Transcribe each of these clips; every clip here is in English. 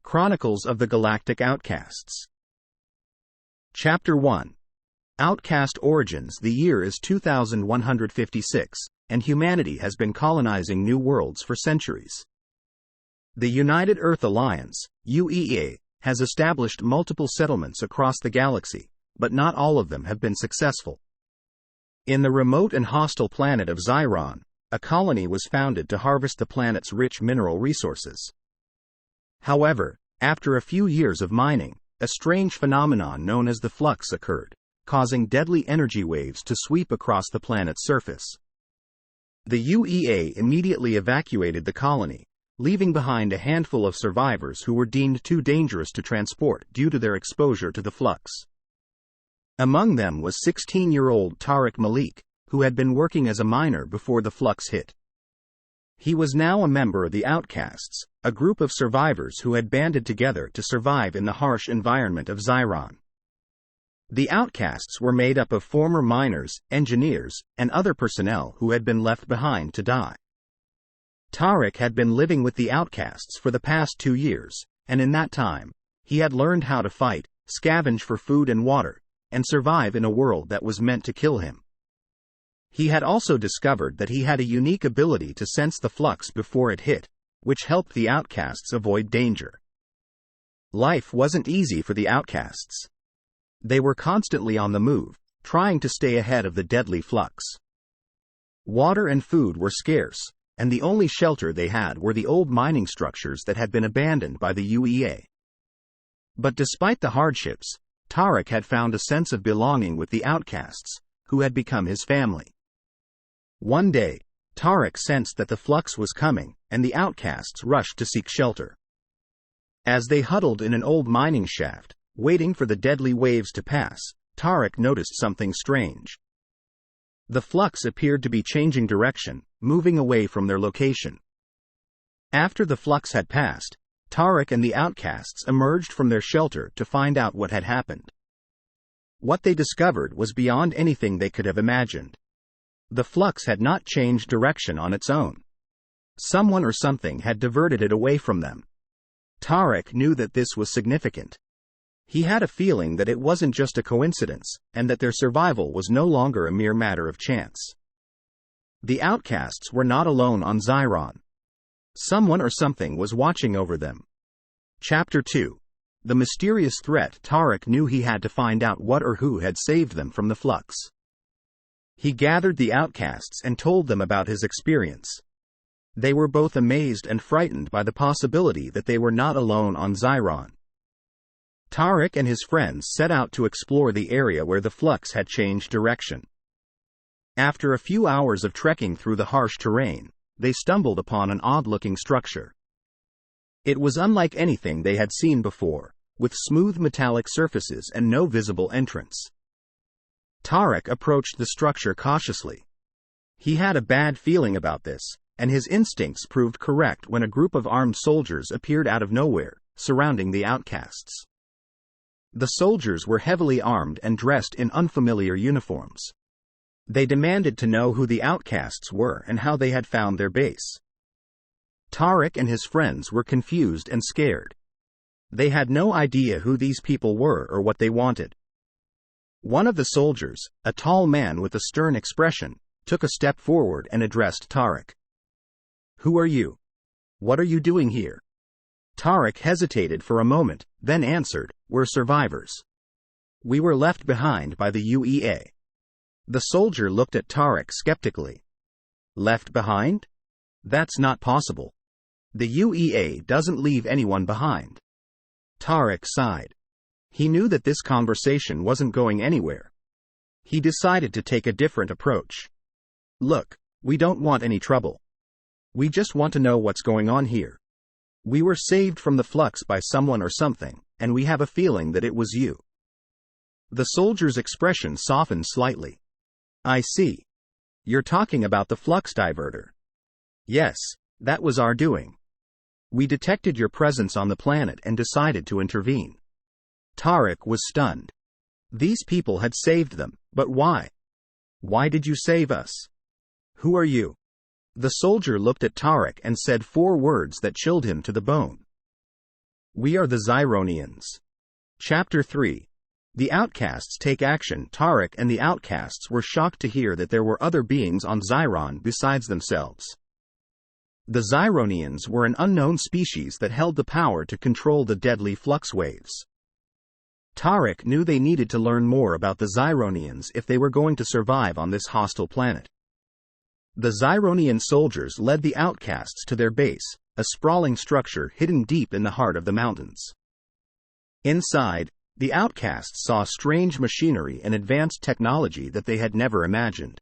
Chronicles of the Galactic Outcasts. Chapter 1. Outcast Origins. The year is 2156, and humanity has been colonizing new worlds for centuries. The United Earth Alliance, UEA, has established multiple settlements across the galaxy, but not all of them have been successful. In the remote and hostile planet of Xiron, a colony was founded to harvest the planet's rich mineral resources. However, after a few years of mining, a strange phenomenon known as the flux occurred, causing deadly energy waves to sweep across the planet's surface. The UEA immediately evacuated the colony, leaving behind a handful of survivors who were deemed too dangerous to transport due to their exposure to the flux. Among them was 16-year-old Tariq Malik, who had been working as a miner before the flux hit. He was now a member of the Outcasts, a group of survivors who had banded together to survive in the harsh environment of Xiron. The Outcasts were made up of former miners, engineers, and other personnel who had been left behind to die. Tariq had been living with the Outcasts for the past 2 years, and in that time, he had learned how to fight, scavenge for food and water, and survive in a world that was meant to kill him. He had also discovered that he had a unique ability to sense the flux before it hit, which helped the Outcasts avoid danger. Life wasn't easy for the Outcasts. They were constantly on the move, trying to stay ahead of the deadly flux. Water and food were scarce, and the only shelter they had were the old mining structures that had been abandoned by the UEA. But despite the hardships, Tariq had found a sense of belonging with the Outcasts, who had become his family. One day, Tariq sensed that the flux was coming, and the Outcasts rushed to seek shelter. As they huddled in an old mining shaft, waiting for the deadly waves to pass, Tariq noticed something strange. The flux appeared to be changing direction, moving away from their location. After the flux had passed, Tariq and the Outcasts emerged from their shelter to find out what had happened. What they discovered was beyond anything they could have imagined. The flux had not changed direction on its own. Someone or something had diverted it away from them. Tariq knew that this was significant. He had a feeling that it wasn't just a coincidence, and that their survival was no longer a mere matter of chance. The Outcasts were not alone on Xiron. Someone or something was watching over them. Chapter 2. The mysterious threat. Tariq knew he had to find out what or who had saved them from the flux. He gathered the Outcasts and told them about his experience. They were both amazed and frightened by the possibility that they were not alone on Xiron. Tariq and his friends set out to explore the area where the flux had changed direction. After a few hours of trekking through the harsh terrain, they stumbled upon an odd-looking structure. It was unlike anything they had seen before, with smooth metallic surfaces and no visible entrance. Tariq approached the structure cautiously. He had a bad feeling about this, and his instincts proved correct when a group of armed soldiers appeared out of nowhere, surrounding the Outcasts. The soldiers were heavily armed and dressed in unfamiliar uniforms. They demanded to know who the Outcasts were and how they had found their base. Tariq and his friends were confused and scared. They had no idea who these people were or what they wanted. One of the soldiers, a tall man with a stern expression, took a step forward and addressed Tariq. "Who are you? What are you doing here?" Tariq hesitated for a moment, then answered, "We're survivors. We were left behind by the UEA." The soldier looked at Tariq skeptically. "Left behind? That's not possible. The UEA doesn't leave anyone behind." Tariq sighed. He knew that this conversation wasn't going anywhere. He decided to take a different approach. "Look, we don't want any trouble. We just want to know what's going on here. We were saved from the flux by someone or something, and we have a feeling that it was you." The soldier's expression softened slightly. "I see. You're talking about the flux diverter." "Yes, that was our doing. We detected your presence on the planet and decided to intervene." Tariq was stunned. These people had saved them, but why? "Why did you save us? Who are you?" The soldier looked at Tariq and said 4 words that chilled him to the bone. We are the Zyronians. Chapter 3. The Outcasts take action. Tarek and the Outcasts were shocked to hear that there were other beings on Zyron besides themselves. The Zyronians were an unknown species that held the power to control the deadly flux waves. Tarek knew they needed to learn more about the Zyronians if they were going to survive on this hostile planet. The Zyronian soldiers led the Outcasts to their base, a sprawling structure hidden deep in the heart of the mountains. Inside, the Outcasts saw strange machinery and advanced technology that they had never imagined.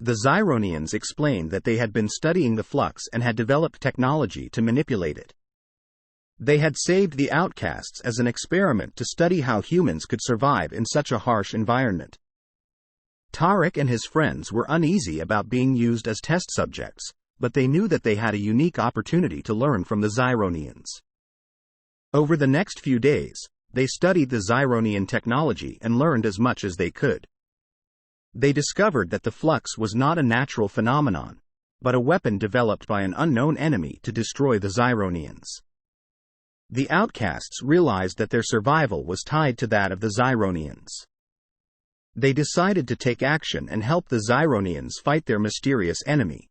The Zyronians explained that they had been studying the flux and had developed technology to manipulate it. They had saved the Outcasts as an experiment to study how humans could survive in such a harsh environment. Tarek and his friends were uneasy about being used as test subjects, but they knew that they had a unique opportunity to learn from the Zyronians. Over the next few days, they studied the Zyronian technology and learned as much as they could. They discovered that the flux was not a natural phenomenon, but a weapon developed by an unknown enemy to destroy the Zyronians. The Outcasts realized that their survival was tied to that of the Zyronians. They decided to take action and help the Zyronians fight their mysterious enemy.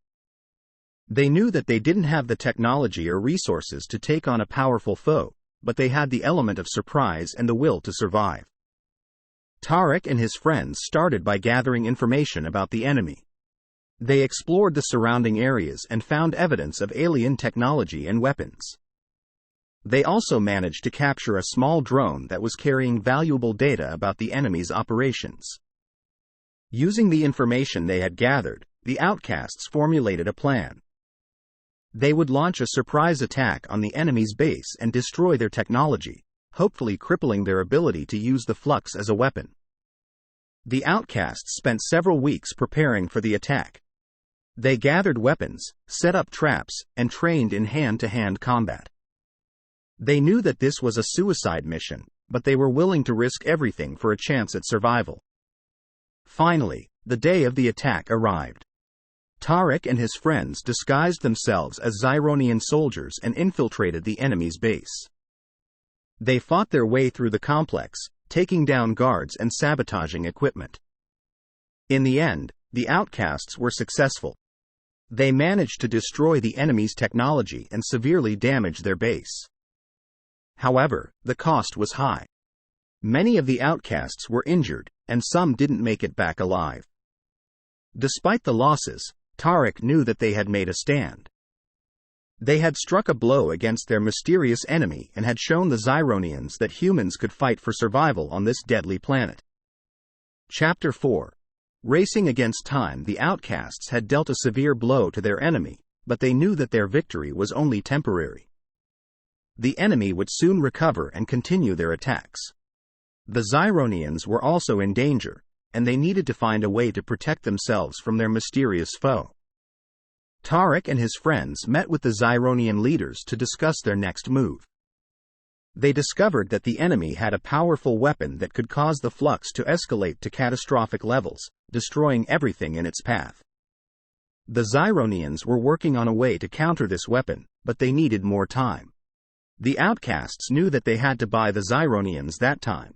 They knew that they didn't have the technology or resources to take on a powerful foe, but they had the element of surprise and the will to survive. Tarek and his friends started by gathering information about the enemy. They explored the surrounding areas and found evidence of alien technology and weapons. They also managed to capture a small drone that was carrying valuable data about the enemy's operations. Using the information they had gathered, the Outcasts formulated a plan. They would launch a surprise attack on the enemy's base and destroy their technology, hopefully crippling their ability to use the flux as a weapon. The Outcasts spent several weeks preparing for the attack. They gathered weapons, set up traps, and trained in hand-to-hand combat. They knew that this was a suicide mission, but they were willing to risk everything for a chance at survival. Finally, the day of the attack arrived. Tarek and his friends disguised themselves as Zyronian soldiers and infiltrated the enemy's base. They fought their way through the complex, taking down guards and sabotaging equipment. In the end, the Outcasts were successful. They managed to destroy the enemy's technology and severely damage their base. However, the cost was high. Many of the Outcasts were injured, and some didn't make it back alive. Despite the losses, Tarek knew that they had made a stand. They had struck a blow against their mysterious enemy and had shown the Zyronians that humans could fight for survival on this deadly planet. Chapter 4. Racing against time. The Outcasts had dealt a severe blow to their enemy, but they knew that their victory was only temporary. The enemy would soon recover and continue their attacks. The Zyronians were also in danger, and they needed to find a way to protect themselves from their mysterious foe. Tarek and his friends met with the Zyronian leaders to discuss their next move. They discovered that the enemy had a powerful weapon that could cause the flux to escalate to catastrophic levels, destroying everything in its path. The Zyronians were working on a way to counter this weapon, but they needed more time. The Outcasts knew that they had to buy the Zyronians that time.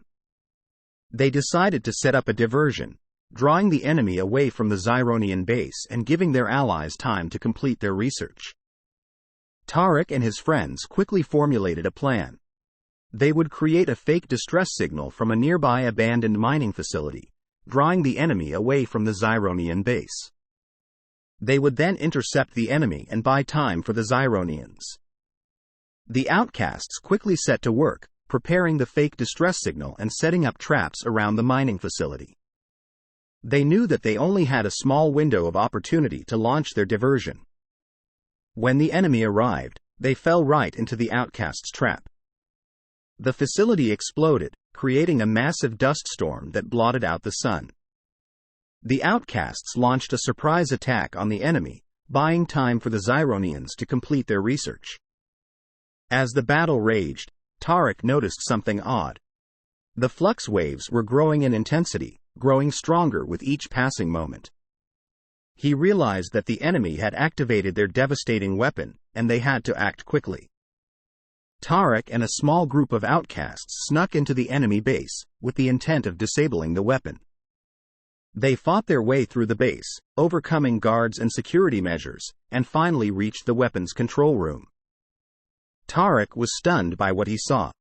They decided to set up a diversion, drawing the enemy away from the Zyronian base and giving their allies time to complete their research. Tarek and his friends quickly formulated a plan. They would create a fake distress signal from a nearby abandoned mining facility, drawing the enemy away from the Zyronian base. They would then intercept the enemy and buy time for the Zyronians. The Outcasts quickly set to work, preparing the fake distress signal and setting up traps around the mining facility. They knew that they only had a small window of opportunity to launch their diversion. When the enemy arrived, they fell right into the Outcasts' trap. The facility exploded, creating a massive dust storm that blotted out the sun. The Outcasts launched a surprise attack on the enemy, buying time for the Zyronians to complete their research. As the battle raged, Tarek noticed something odd. The flux waves were growing in intensity, growing stronger with each passing moment. He realized that the enemy had activated their devastating weapon, and they had to act quickly. Tarek and a small group of outcasts snuck into the enemy base, with the intent of disabling the weapon. They fought their way through the base, overcoming guards and security measures, and finally reached the weapon's control room. Tarek was stunned by what he saw.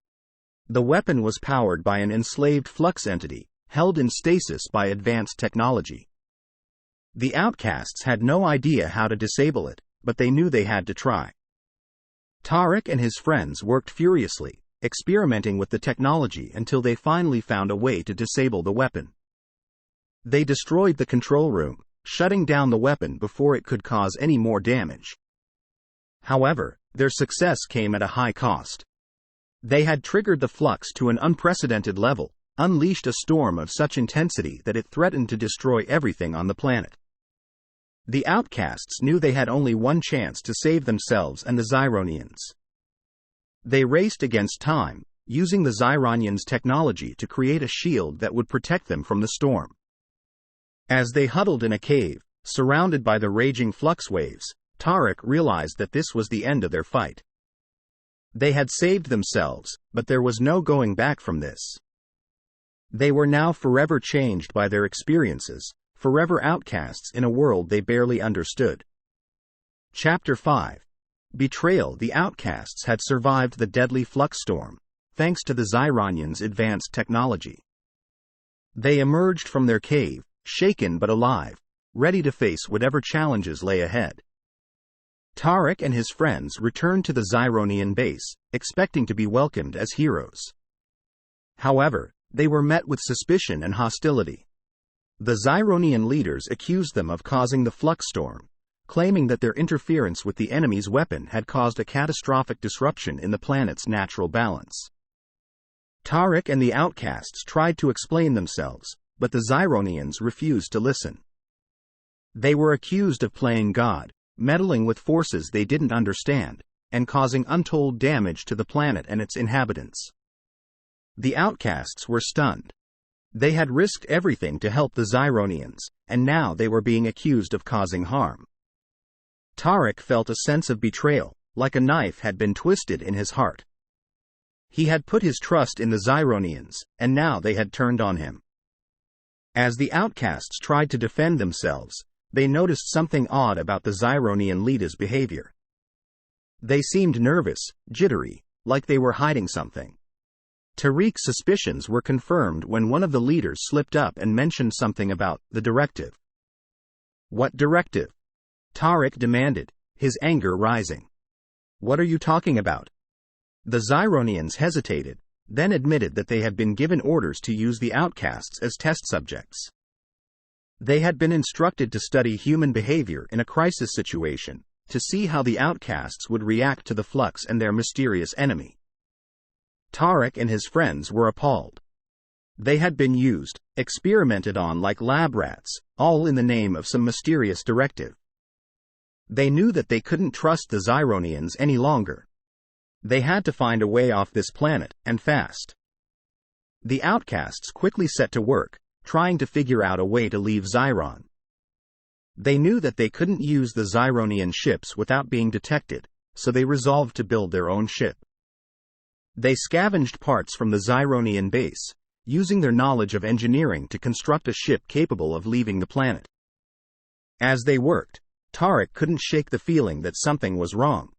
The weapon was powered by an enslaved flux entity, held in stasis by advanced technology. The outcasts had no idea how to disable it, but they knew they had to try. Tarek and his friends worked furiously, experimenting with the technology until they finally found a way to disable the weapon. They destroyed the control room, shutting down the weapon before it could cause any more damage. However, their success came at a high cost. They had triggered the flux to an unprecedented level, unleashed a storm of such intensity that it threatened to destroy everything on the planet. The outcasts knew they had only one chance to save themselves and the Zyronians. They raced against time, using the Zyronians' technology to create a shield that would protect them from the storm. As they huddled in a cave, surrounded by the raging flux waves, Tarek realized that this was the end of their fight. They had saved themselves, but there was no going back from this. They were now forever changed by their experiences, forever outcasts in a world they barely understood. Chapter 5. Betrayal. The outcasts had survived the deadly flux storm, thanks to the Zyronians' advanced technology. They emerged from their cave, shaken but alive, ready to face whatever challenges lay ahead. Tarek and his friends returned to the Zyronian base, expecting to be welcomed as heroes. However, they were met with suspicion and hostility. The Zyronian leaders accused them of causing the flux storm, claiming that their interference with the enemy's weapon had caused a catastrophic disruption in the planet's natural balance. Tarek and the outcasts tried to explain themselves, but the Zyronians refused to listen. They were accused of playing God, meddling with forces they didn't understand, and causing untold damage to the planet and its inhabitants. The outcasts were stunned. They had risked everything to help the Zyronians, and now they were being accused of causing harm. Tarek felt a sense of betrayal, like a knife had been twisted in his heart. He had put his trust in the Zyronians, and now they had turned on him. As the outcasts tried to defend themselves, they noticed something odd about the Zyronian leaders' behavior. They seemed nervous, jittery, like they were hiding something. Tariq's suspicions were confirmed when one of the leaders slipped up and mentioned something about the directive. What directive? Tarek demanded, his anger rising. What are you talking about? The Zyronians hesitated, then admitted that they had been given orders to use the outcasts as test subjects. They had been instructed to study human behavior in a crisis situation, to see how the outcasts would react to the flux and their mysterious enemy. Tarek and his friends were appalled. They had been used, experimented on like lab rats, all in the name of some mysterious directive. They knew that they couldn't trust the Zyronians any longer. They had to find a way off this planet, and fast. The outcasts quickly set to work, trying to figure out a way to leave Zyron. They knew that they couldn't use the Zyronian ships without being detected, so they resolved to build their own ship. They scavenged parts from the Zyronian base, using their knowledge of engineering to construct a ship capable of leaving the planet. As they worked, Tarek couldn't shake the feeling that something was wrong.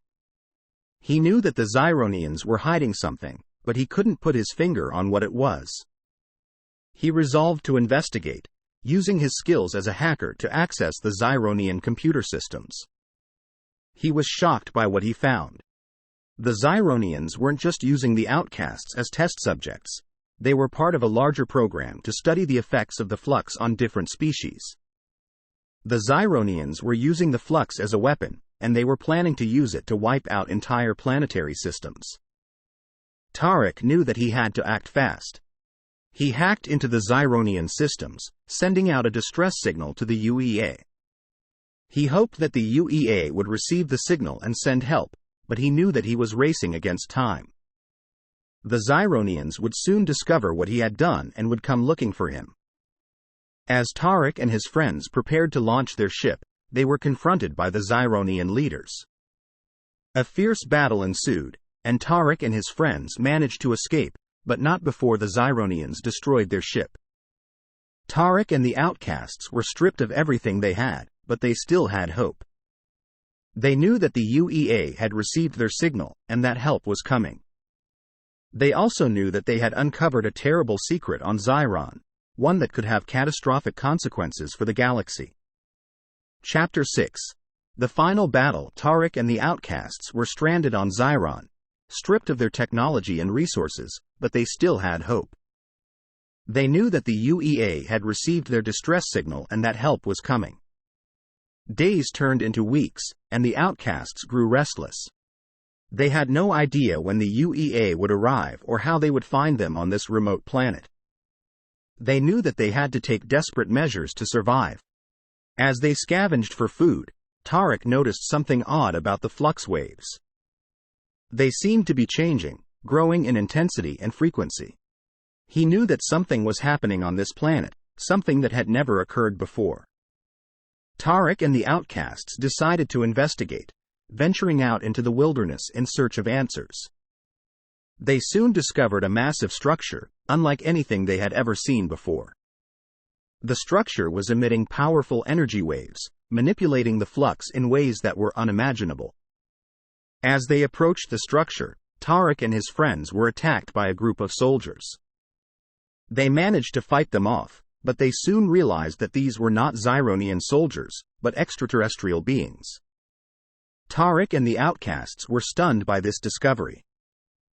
He knew that the Zyronians were hiding something, but he couldn't put his finger on what it was. He resolved to investigate, using his skills as a hacker to access the Zyronian computer systems. He was shocked by what he found. The Zyronians weren't just using the outcasts as test subjects. They were part of a larger program to study the effects of the flux on different species. The Zyronians were using the flux as a weapon, and they were planning to use it to wipe out entire planetary systems. Tarek knew that he had to act fast. He hacked into the Zyronian systems, sending out a distress signal to the UEA. He hoped that the UEA would receive the signal and send help, but he knew that he was racing against time. The Zyronians would soon discover what he had done and would come looking for him. As Tarek and his friends prepared to launch their ship, they were confronted by the Zyronian leaders. A fierce battle ensued, and Tarek and his friends managed to escape, but not before the Zyronians destroyed their ship. Tarek and the Outcasts were stripped of everything they had, but they still had hope. They knew that the UEA had received their signal, and that help was coming. They also knew that they had uncovered a terrible secret on Zyron, one that could have catastrophic consequences for the galaxy. Chapter 6. The final battle. Tarek and the Outcasts were stranded on Zyron, stripped of their technology and resources, but they still had hope. They knew that the UEA had received their distress signal and that help was coming. Days turned into weeks, and the Outcasts grew restless. They had no idea when the UEA would arrive or how they would find them on this remote planet. They knew that they had to take desperate measures to survive. As they scavenged for food, Tarek noticed something odd about the flux waves. They seemed to be changing, growing in intensity and frequency. He knew that something was happening on this planet, something that had never occurred before. Tarek and the Outcasts decided to investigate, venturing out into the wilderness in search of answers. They soon discovered a massive structure, unlike anything they had ever seen before. The structure was emitting powerful energy waves, manipulating the flux in ways that were unimaginable. As they approached the structure, Tarek and his friends were attacked by a group of soldiers. They managed to fight them off, but they soon realized that these were not Zyronian soldiers, but extraterrestrial beings. Tarek and the Outcasts were stunned by this discovery.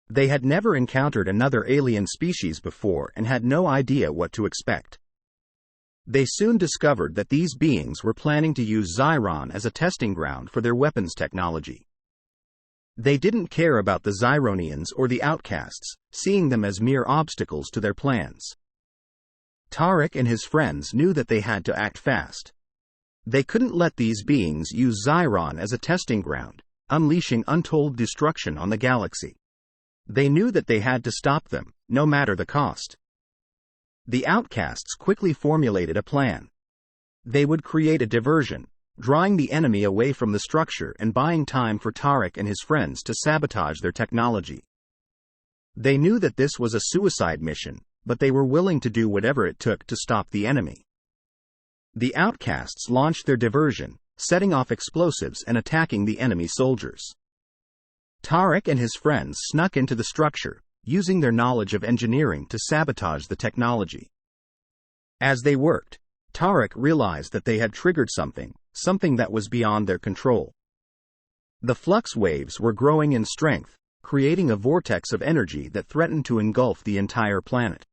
They had never encountered another alien species before and had no idea what to expect. They soon discovered that these beings were planning to use Zyron as a testing ground for their weapons technology. They didn't care about the Zyronians or the Outcasts, seeing them as mere obstacles to their plans. Tarek and his friends knew that they had to act fast. They couldn't let these beings use Zyron as a testing ground, unleashing untold destruction on the galaxy. They knew that they had to stop them, no matter the cost. The Outcasts quickly formulated a plan. They would create a diversion, drawing the enemy away from the structure and buying time for Tarek and his friends to sabotage their technology. They knew that this was a suicide mission, but they were willing to do whatever it took to stop the enemy. The Outcasts launched their diversion, setting off explosives and attacking the enemy soldiers. Tarek and his friends snuck into the structure, using their knowledge of engineering to sabotage the technology. As they worked, Tarek realized that they had triggered something that was beyond their control. The flux waves were growing in strength, creating a vortex of energy that threatened to engulf the entire planet.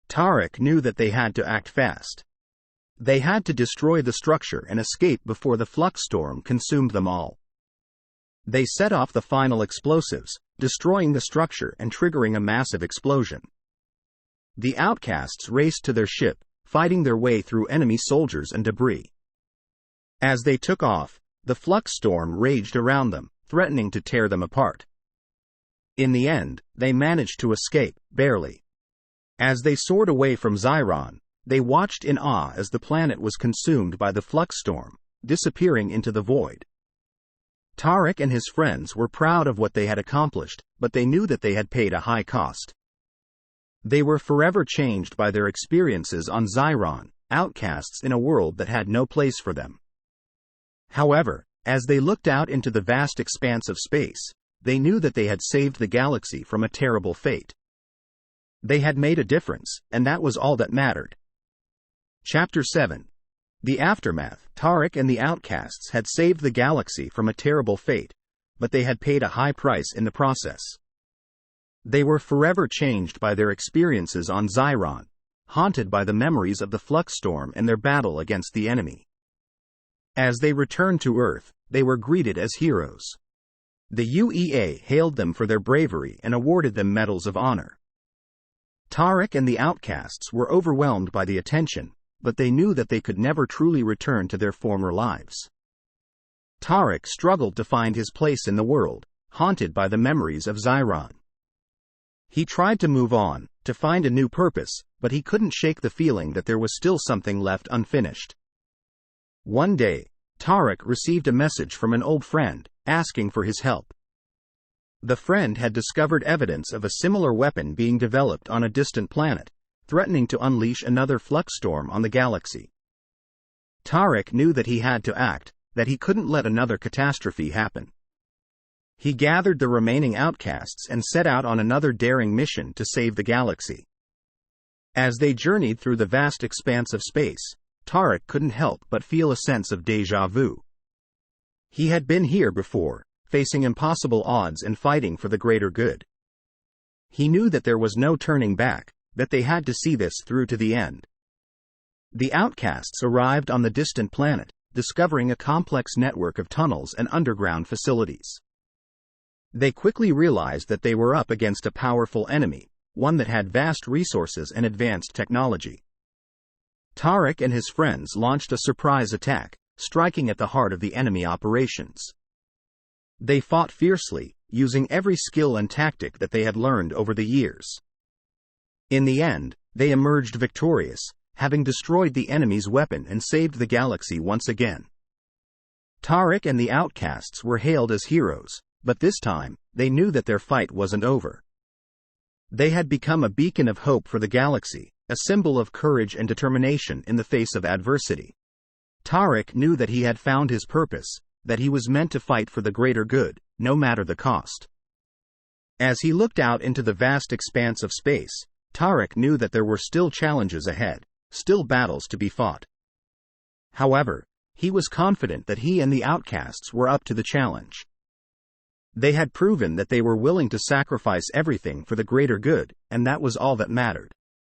Tarek knew that they had to act fast. They had to destroy the structure and escape before the flux storm consumed them all. They set off the final explosives, destroying the structure and triggering a massive explosion. The Outcasts raced to their ship, fighting their way through enemy soldiers and debris. As they took off, the flux storm raged around them, threatening to tear them apart. In the end, they managed to escape, barely. As they soared away from Zyron, they watched in awe as the planet was consumed by the flux storm, disappearing into the void. Tarek and his friends were proud of what they had accomplished, but they knew that they had paid a high cost. They were forever changed by their experiences on Zyron, outcasts in a world that had no place for them. However, as they looked out into the vast expanse of space, they knew that they had saved the galaxy from a terrible fate. They had made a difference, and that was all that mattered. Chapter 7. The Aftermath. Tarek and the Outcasts had saved the galaxy from a terrible fate, but they had paid a high price in the process. They were forever changed by their experiences on Zyron, haunted by the memories of the flux storm and their battle against the enemy. As they returned to Earth, they were greeted as heroes. The UEA hailed them for their bravery and awarded them medals of honor. Tarek and the Outcasts were overwhelmed by the attention, but they knew that they could never truly return to their former lives. Tarek struggled to find his place in the world, haunted by the memories of Zyron. He tried to move on, to find a new purpose, but he couldn't shake the feeling that there was still something left unfinished. One day, Tarek received a message from an old friend, asking for his help. The friend had discovered evidence of a similar weapon being developed on a distant planet, threatening to unleash another flux storm on the galaxy. Tarek knew that he had to act, that he couldn't let another catastrophe happen. He gathered the remaining outcasts and set out on another daring mission to save the galaxy. As they journeyed through the vast expanse of space, Tarek couldn't help but feel a sense of déjà vu. He had been here before, facing impossible odds and fighting for the greater good. He knew that there was no turning back, that they had to see this through to the end. The outcasts arrived on the distant planet, discovering a complex network of tunnels and underground facilities. They quickly realized that they were up against a powerful enemy, one that had vast resources and advanced technology. Tarek and his friends launched a surprise attack, striking at the heart of the enemy operations. They fought fiercely, using every skill and tactic that they had learned over the years. In the end, they emerged victorious, having destroyed the enemy's weapon and saved the galaxy once again. Tarek and the outcasts were hailed as heroes, but this time, they knew that their fight wasn't over. They had become a beacon of hope for the galaxy, a symbol of courage and determination in the face of adversity. Tarek knew that he had found his purpose, that he was meant to fight for the greater good, no matter the cost. As he looked out into the vast expanse of space, Tarek knew that there were still challenges ahead, still battles to be fought. However, he was confident that he and the outcasts were up to the challenge. They had proven that they were willing to sacrifice everything for the greater good, and that was all that mattered.